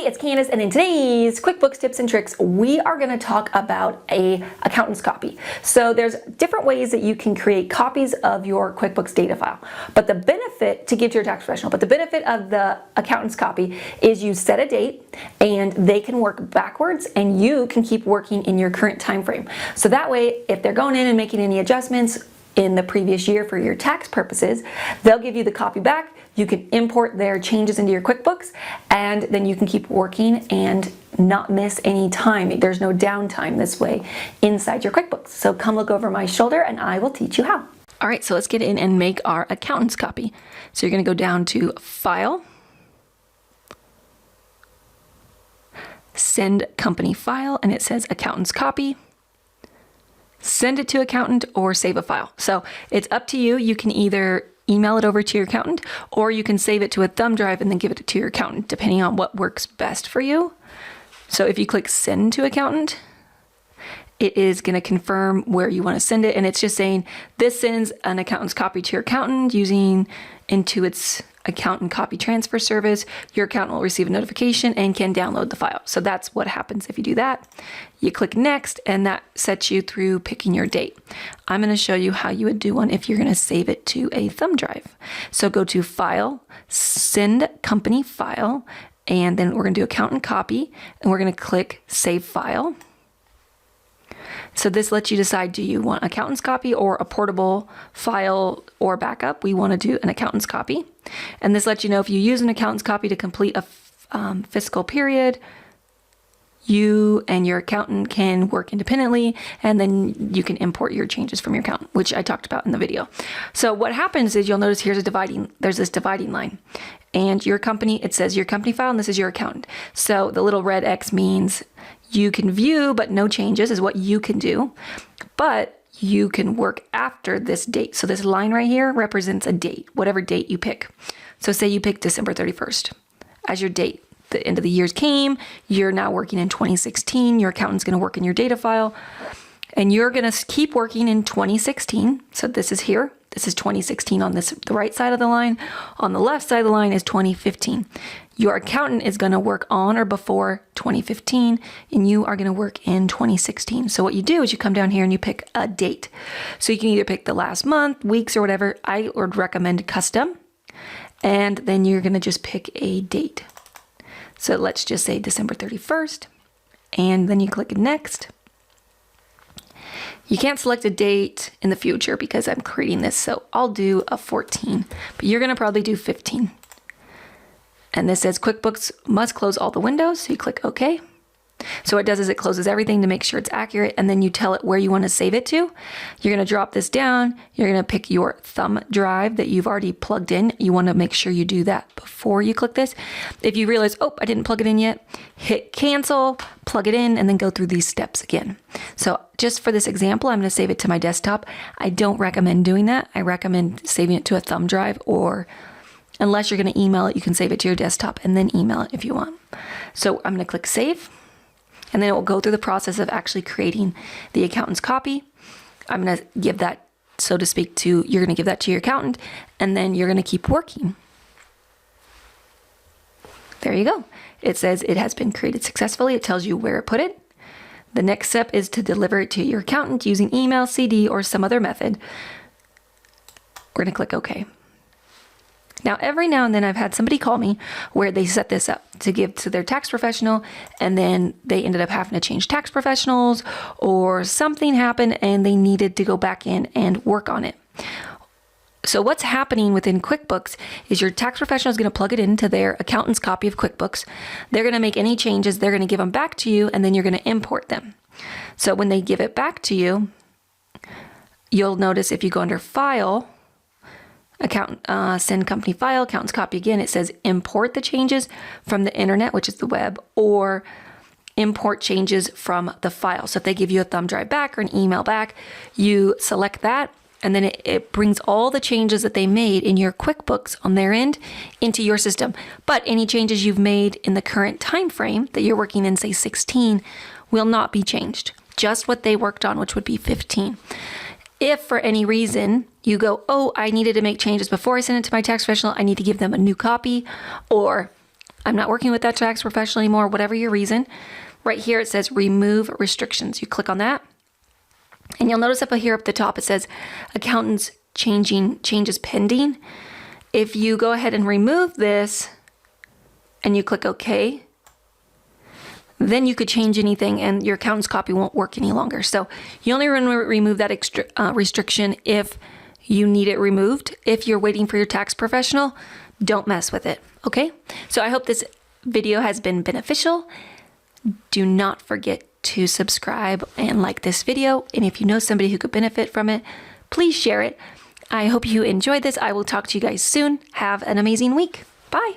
Hey, it's Candus, and in today's QuickBooks tips and tricks, we are going to talk about a accountant's copy. So there's different ways that you can create copies of your QuickBooks data file. But the benefit to give to your tax professional, but the benefit of the accountant's copy is you set a date and they can work backwards and you can keep working in your current time frame. So that way, if they're going in and making any adjustments in the previous year for your tax purposes, they'll give you the copy back. You can import their changes into your QuickBooks, and then you can keep working and not miss any time. There's no downtime this way inside your QuickBooks. So come look over my shoulder and I will teach you how. All right, so let's get in and make our accountant's copy. So you're gonna go down to File, Send Company File, and it says Accountant's Copy. Send it to accountant or save a file. So it's up to you. You can either email it over to your accountant or you can save it to a thumb drive and then give it to your accountant, depending on what works best for you. So if you click send to accountant, it is going to confirm where you want to send it. And it's just saying this sends an accountant's copy to your accountant using Intuit's accountant copy transfer service. Your accountant will receive a notification and can download the file. So that's what happens if you do that. You click next and that sets you through picking your date. I'm going to show you how you would do one if you're going to save it to a thumb drive. So go to File, Send Company File, and then we're going to do accountant copy and we're going to click Save File. So this lets you decide, do you want accountant's copy or a portable file or backup? We want to do an accountant's copy. And this lets you know if you use an accountant's copy to complete a fiscal period, you and your accountant can work independently, and then you can import your changes from your accountant, which I talked about in the video. So what happens is you'll notice there's this dividing line. And your company, it says your company file, and this is your accountant. So the little red X means you can view, but no changes is what you can do. But you can work after this date. So this line right here represents a date, whatever date you pick. So say you pick December 31st as your date. The end of the years came, you're now working in 2016, your accountant's gonna work in your data file, and you're gonna keep working in 2016. So this is here. This is 2016 on the right side of the line. On the left side of the line is 2015. Your accountant is going to work on or before 2015, and you are going to work in 2016. So what you do is you come down here and you pick a date. So you can either pick the last month, weeks, or whatever. I would recommend custom, and then you're going to just pick a date. So let's just say December 31st, and then you click next. You can't select a date in the future because I'm creating this, so I'll do a 14, but you're gonna probably do 15. And this says QuickBooks must close all the windows, so you click OK. So what it does is it closes everything to make sure it's accurate, and then you tell it where you want to save it to. You're gonna drop this down, you're gonna pick your thumb drive that you've already plugged in. You wanna make sure you do that before you click this. If you realize, oh, I didn't plug it in yet, hit cancel, plug it in, and then go through these steps again. So just for this example, I'm gonna save it to my desktop. I don't recommend doing that. I recommend saving it to a thumb drive, or unless you're gonna email it, you can save it to your desktop and then email it if you want. So I'm gonna click save. And then it will go through the process of actually creating the accountant's copy. I'm going to give that, so to speak, you're going to give that to your accountant, and then you're going to keep working. There you go. It says it has been created successfully. It tells you where it put it. The next step is to deliver it to your accountant using email, CD, or some other method. We're going to click OK. Now, every now and then I've had somebody call me where they set this up to give to their tax professional, and then they ended up having to change tax professionals, or something happened and they needed to go back in and work on it. So what's happening within QuickBooks is your tax professional is going to plug it into their accountant's copy of QuickBooks. They're going to make any changes, they're going to give them back to you, and then you're going to import them. So when they give it back to you, you'll notice if you go under File, Send Company File, Accountant's Copy again, it says import the changes from the internet, which is the web, or import changes from the file. So if they give you a thumb drive back or an email back, you select that, and then it brings all the changes that they made in your QuickBooks on their end into your system. But any changes you've made in the current time frame that you're working in, say 16, will not be changed. Just what they worked on, which would be 15. If for any reason you go, oh, I needed to make changes before I send it to my tax professional, I need to give them a new copy, or I'm not working with that tax professional anymore, whatever your reason. Right here it says remove restrictions. You click on that. And you'll notice up here at the top it says accountants changes pending. If you go ahead and remove this and you click OK, then you could change anything and your accountant's copy won't work any longer. So you only remove that restriction if you need it removed. If you're waiting for your tax professional, don't mess with it. Okay? So I hope this video has been beneficial. Do not forget to subscribe and like this video. And if you know somebody who could benefit from it, please share it. I hope you enjoyed this. I will talk to you guys soon. Have an amazing week. Bye.